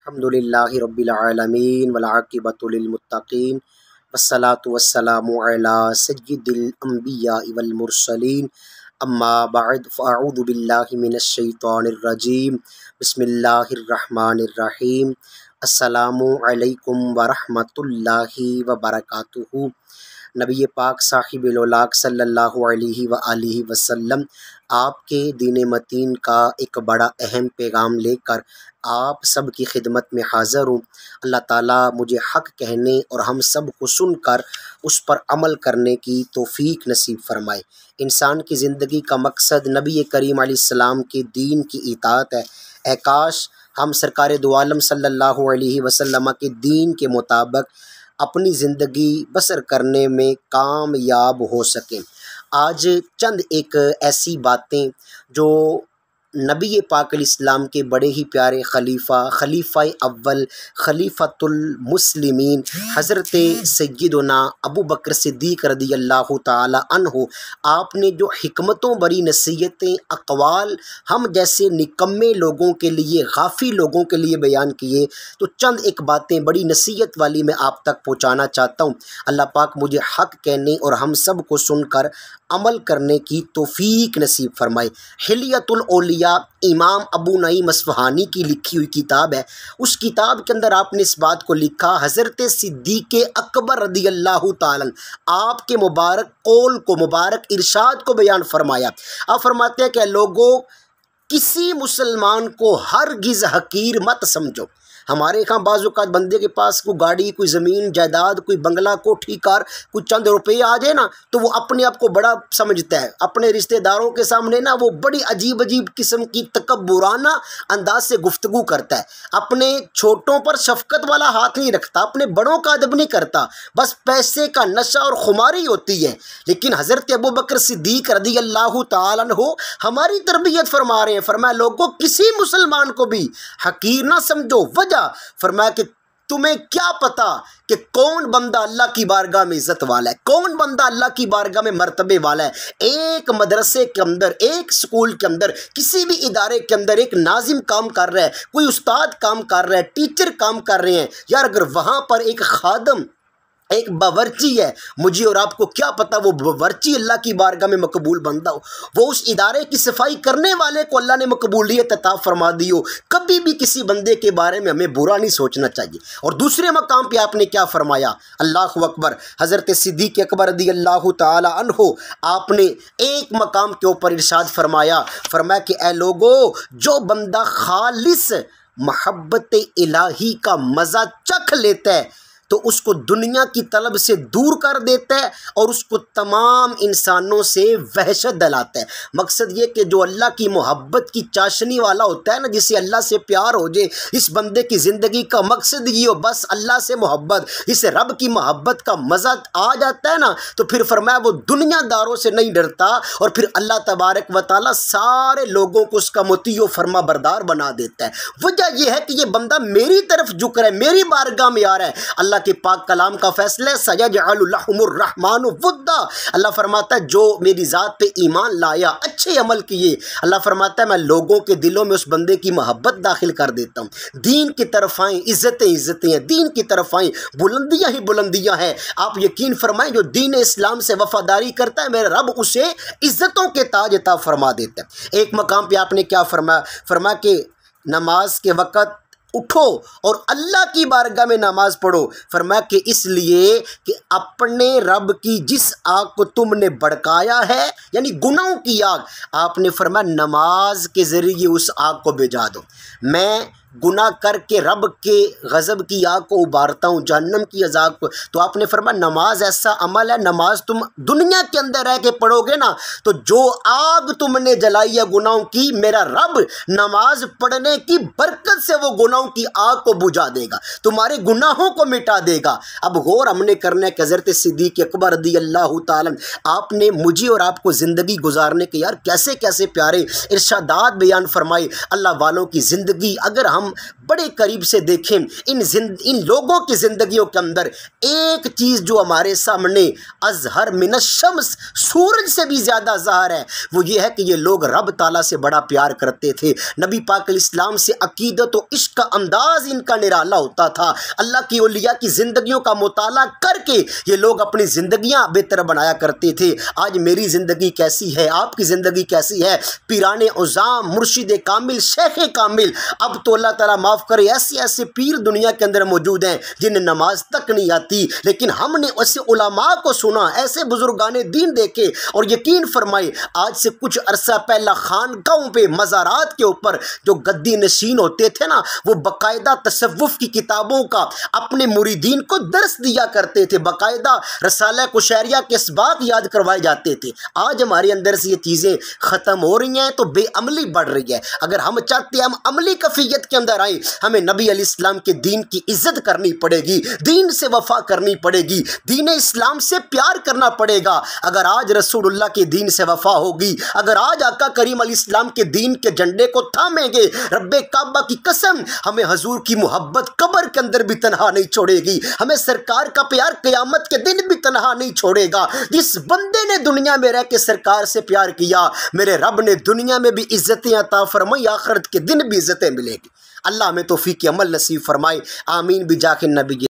अल्हम्दुलिल्लाहि रब्बिल आलमीन वल आक़िबतु लिल मुत्तक़ीन वस्सलातु वस्सलामु अला सय्यिदिल अंबिया वल मुरसलीन अम्मा बअद फ़अऊज़ु बिल्लाहि मिनश शैतानिर रजीम बिस्मिल्लाहिर रहमानिर रहीम अस्सलामु अलैकुम व रहमतुल्लाहि व बरकातुहू। नबी पाक साहिबुल औलाक सल्लल्लाहु अलैहि व आलिहि वसल्लम आपके दीन मतीन का एक बड़ा अहम पैगाम लेकर आप सब की खिदमत में हाज़िर हूँ। अल्लाह ताला मुझे हक़ कहने और हम सब को सुनकर उस पर अमल करने की तौफ़ीक नसीब फ़रमाए। इंसान की ज़िंदगी का मकसद नबी करीम अलैहिस्सलाम के दीन की इताअत है। ए काश हम सरकार दो आलम सल्लल्लाहु अलैहि वसल्लम के दीन के मुताबिक अपनी ज़िंदगी बसर करने में कामयाब हो सकें। आज चंद एक ऐसी बातें जो नबी पाक इस्लाम के बड़े ही प्यारे खलीफ़ा अव्वल खलीफ़तुल मुस्लिमीन हज़रत सय्यदुना अबू बकर सिद्दीक़ रज़ियल्लाहु ताला अन्हु आपने जो हिकमतों भरी नसीहतें अक़वाल हम जैसे निकम्मे लोगों के लिए, गाफ़ी लोगों के लिए बयान किए, तो चंद एक बातें बड़ी नसीहत वाली मैं आप तक पहुँचाना चाहता हूँ। अल्लाह पाक मुझे हक़ कहने और हम सब को सुनकर अमल करने की तौफ़ीक नसीब फ़रमाए। हिलियतुल औलिया इमाम अबू नईम अस्फ़हानी की लिखी हुई किताब है। उस किताब के अंदर आपने इस बात को लिखा, हज़रत सिद्दीक़ अकबर रज़ियल्लाहु ताला आपके मुबारक कौल को, मुबारक इरशाद को बयान फरमाया। आप फरमाते हैं कि लोगों, किसी मुसलमान को हरगिज़ हकीर मत समझो। हमारे यहाँ बाज़-औक़ात बंदे के पास कोई गाड़ी, कोई ज़मीन जायदाद, कोई बंगला, कोठी कार, कुछ चंद रुपये आ जाए ना तो वो अपने आप को बड़ा समझता है। अपने रिश्तेदारों के सामने ना वो बड़ी अजीब अजीब किस्म की तकब्बुराना अंदाज से गुफ्तगू करता है। अपने छोटों पर शफ़क़त वाला हाथ नहीं रखता, अपने बड़ों का अदब नहीं करता, बस पैसे का नशा और खुमारी होती है। लेकिन हज़रत अबू बकर सिद्दीक़ रज़ियल्लाहु ताला अन्हु हमारी तरबियत फरमा रहे हैं। फरमाया लोगों, किसी मुसलमान को भी हकीर ना समझो। फरमाया कि तुम्हें क्या पता कि कौन बंदा अल्लाह की बारगाह में इज़्ज़त वाला है, कौन बंदा अल्लाह की बारगाह में मर्तबे वाला है। एक मदरसे के अंदर, एक स्कूल के अंदर, किसी भी इदारे के अंदर एक नाजिम काम कर रहा है, कोई उस्ताद काम कर रहा है, टीचर काम कर रहे हैं यार, अगर वहाँ पर एक खादम, एक बावर्ची है, मुझे और आपको क्या पता वो बावर्ची अल्लाह की बारगाह में मकबूल बंदा हो, वो उस इदारे की सफाई करने वाले को अल्लाह ने मकबूलियत अता फरमा दी हो। कभी भी किसी बंदे के बारे में हमें बुरा नहीं सोचना चाहिए। और दूसरे मकाम पे आपने क्या फरमाया, अल्लाहु अकबर, हज़रत सिद्दीक़ अकबर रज़ियल्लाहु ताला अन्हु आपने एक मकाम के ऊपर इरशाद फरमाया कि ए लोगो, जो बंदा खालिस मोहब्बत इलाही का मज़ा चख लेता है तो उसको दुनिया की तलब से दूर कर देता है और उसको तमाम इंसानों से वहशत दिलाता है। मकसद ये कि जो अल्लाह की मोहब्बत की चाशनी वाला होता है ना, जिसे अल्लाह से प्यार हो जाए, इस बंदे की ज़िंदगी का मकसद ये हो बस अल्लाह से मोहब्बत, इसे रब की मोहब्बत का मज़ा आ जाता है ना, तो फिर फरमाया वो दुनियादारों से नहीं डरता और फिर अल्लाह तबारक व तआला सारे लोगों को उसका मुतीअ फरमा बरदार बना देता है। वजह यह है कि ये बंदा मेरी तरफ झुक रहा है, मेरी बारगाह में आ रहा है। अल्लाह के पाक कलाम का फैसला, सयजअलु लहुमुर रहमानु वुद्दा, अल्लाह फरमाता है जो मेरी ज़ात पे ईमान लाया, अच्छे अमल किए, अल्लाह फरमाता है मैं लोगों के दिलों में उस बंदे की मोहब्बत दाखिल कर देता हूँ। दीन की तरफ आएँ, इज़्ज़तें इज़्ज़तें हैं, दीन की तरफ आएँ, बुलंदियाँ ही बुलंदियाँ हैं। आप यकीन फरमाएँ, जो दीन इस्लाम से वफ़ादारी करता है मेरा रब उसे इज़्ज़तों के ताज अता फरमा देता है। एक मकाम पर आपने क्या फरमाया कि नमाज के वक़्त उठो और अल्लाह की बारगाह में नमाज पढ़ो। फरमाया कि इसलिए कि अपने रब की जिस आग को तुमने भड़काया है, यानी गुनाहों की आग, आपने फरमाया नमाज के ज़रिए उस आग को बुझा दो। मैं गुनाह करके रब के गज़ब की आग को उबारता हूँ, जहन्नम की अज़ाब को, तो आपने फरमाया नमाज ऐसा अमल है, नमाज तुम दुनिया के अंदर रह के पढ़ोगे ना तो जो आग तुमने जलाई है गुनाहों की, मेरा रब नमाज पढ़ने की बरकत से वो गुनाहों की आग को बुझा देगा, तुम्हारे गुनाहों को मिटा देगा। अब गौर हमने करना है कि हज़रत सिद्दीक़ अकबर रज़ियल्लाहु ताला आपने मुझे और आपको ज़िंदगी गुजारने के यार कैसे कैसे प्यारे इरशादात बयान फरमाए। अल्लाह वालों की ज़िंदगी अगर हम बड़े करीब से देखें, इन लोगों की ज़िंदगियों के अंदर एक चीज़ जो हमारे सामने अज़हर मिनश शम्स, सूरज से भी ज़्यादा ज़ाहिर है, वो ये है कि ये लोग रब ताला से बड़ा प्यार करते थे। नबी पाक इस्लाम से अकीदत और इश्क का अंदाज़ इनका निराला होता था। अल्लाह की औलिया की ज़िंदगियों का मुताला करके ये लोग अपनी ज़िंदगियाँ बेहतर बनाया करते थे। आज मेरी ज़िंदगी कैसी है, आपकी ज़िंदगी कैसी है? पीराने उज़ाम, मुर्शिद कामिल, शेख कामिल, अब तो अल्लाह ताला माफ़ करे, ऐसे ऐसे पीर दुनिया के अंदर मौजूद हैं जिन्हें नमाज तक नहीं आती, लेकिन हमने ऐसे उलमा को सुना, ऐसे बुजुर्गाने दीन देखे, और यकीन फरमाए आज से कुछ अरसा पहला खानकाहों पे, मज़ारात के ऊपर जो गद्दी नशीन होते थे ना, वो बाकायदा तसव्वुफ़ की किताबों का अपने मुरीदीन को दर्स दिया करते थे, बाकायदा रसाला कुशैरिया के इसबाक याद करवाए जाते थे। आज हमारे अंदर से ये चीज़ें ख़त्म हो रही हैं, तो बेअमली बढ़ रही है। अगर हम चाहते हैं हम अमली कफ़ियत के अंदर आए, हमें नबी अलैहिस्सलाम के दीन की इज़्ज़त करनी पड़ेगी, दीन से वफ़ा करनी पड़ेगी, दीन इस्लाम से प्यार करना पड़ेगा। अगर आज रसूलुल्लाह के दीन से वफ़ा होगी, अगर आज आका करीम अलैहिस्सलाम के दीन के झंडे को थामेंगे, रब्बे काबा की कसम, हमें हजूर की मोहब्बत कब्र के अंदर भी तनहा नहीं छोड़ेगी, हमें सरकार का प्यार क़यामत के दिन भी तनहा नहीं छोड़ेगा। जिस बंदे ने दुनिया में रह के सरकार से प्यार किया, मेरे रब ने दुनिया में भी इज़्ज़तें अता फरमाई, आखिरत के दिन भी इज़्ज़तें मिलेगी। अल्लाह हमें तौफीक अमल नसीब फरमाए। आमीन बिजाके नबी।